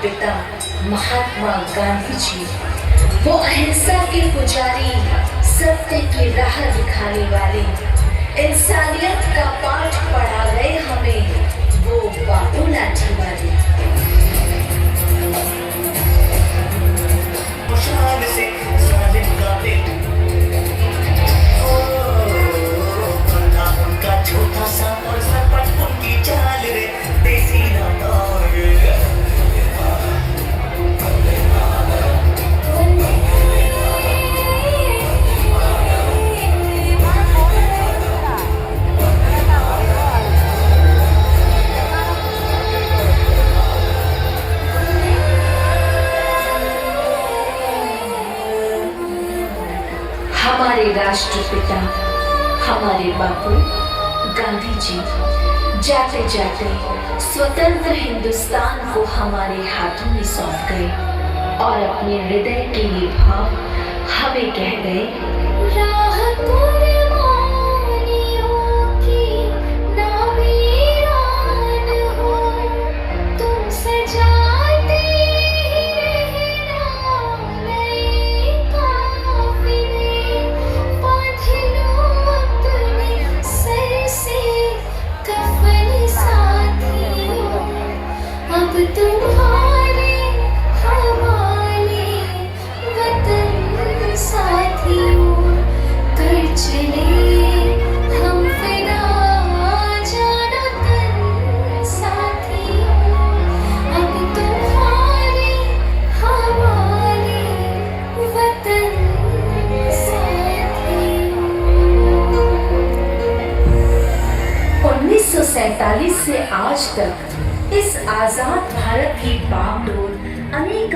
पिता महात्मा गांधी जी, वो अहिंसा के पुजारी, सत्य की राह दिखाने वाले, इंसानियत का पाठ पढ़ा गए हमें वो बापू लाठी वाले। शान से जालिम गाते, उनका छोटा सा और सरपट उनकी चाल रे, देसी नादार। हमारे राष्ट्रपिता, हमारे बापू गांधी जी जाते जाते स्वतंत्र हिंदुस्तान को हमारे हाथों में सौंप गए और अपने हृदय के ये भाव हमें कह गए, राह से आज तक इस आजाद भारत की बागडोर अनेक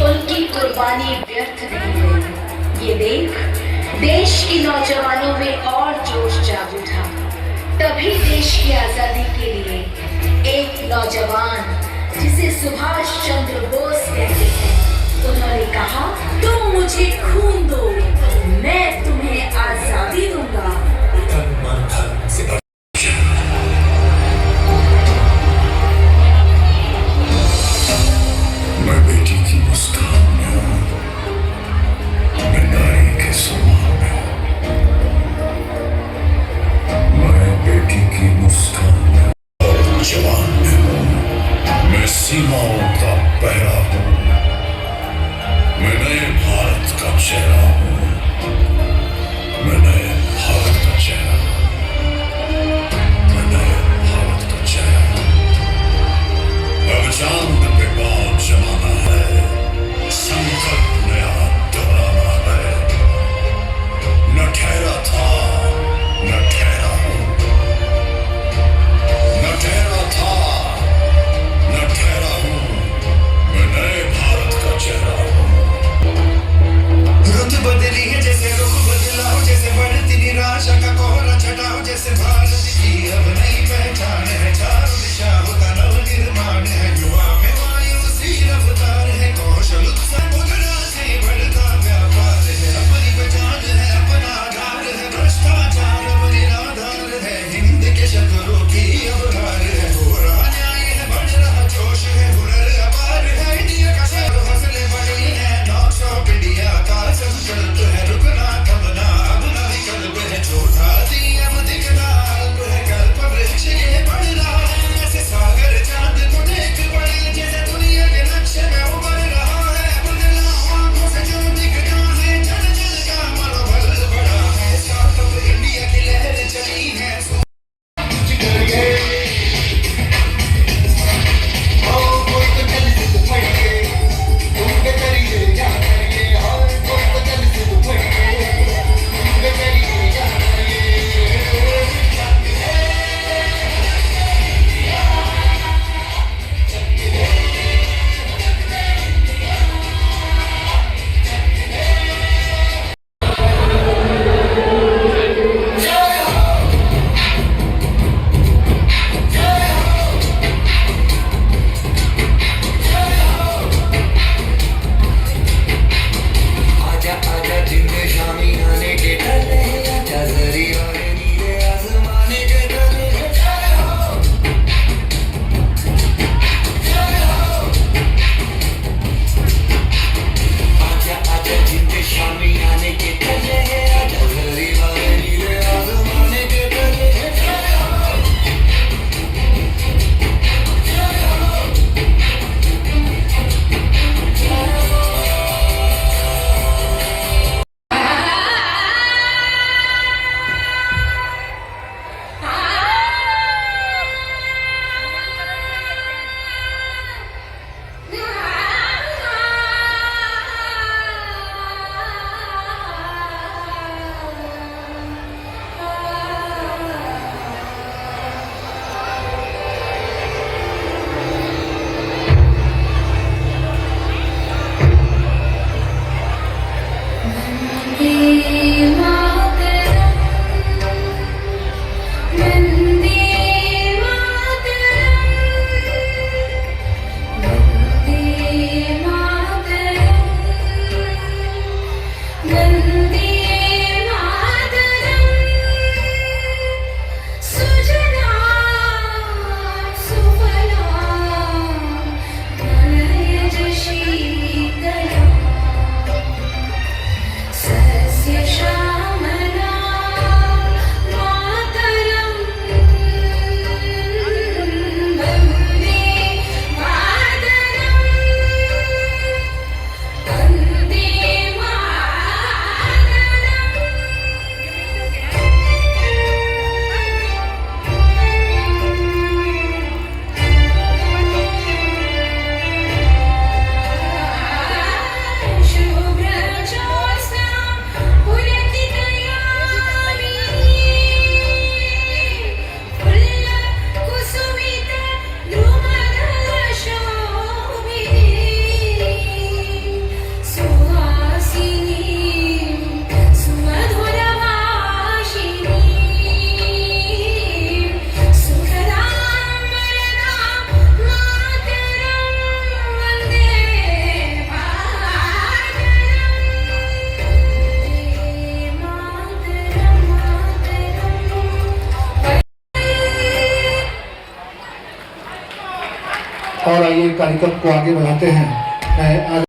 उनकी कुर्बानी व्यर्थ नहीं गई। ये देख देश के नौजवानों में और जोश जाग उठा। तभी देश की आजादी के लिए एक नौजवान जिसे सुभाष चंद्र बोस कहते हैं, उन्होंने कहा, तुम मुझे खून दो, मैं तुम्हें आजादी दूंगा। मैं बेटी की मुस्कान में हूं, मैं नारी के सम्मान में हूं। मैं बेटी की मुस्कान में हूं, जवान में हूं, मैं सीमाओं का पहरा हूं, मैं नए भारत का और आइए कार्यक्रम को आगे बढ़ाते हैं। मैं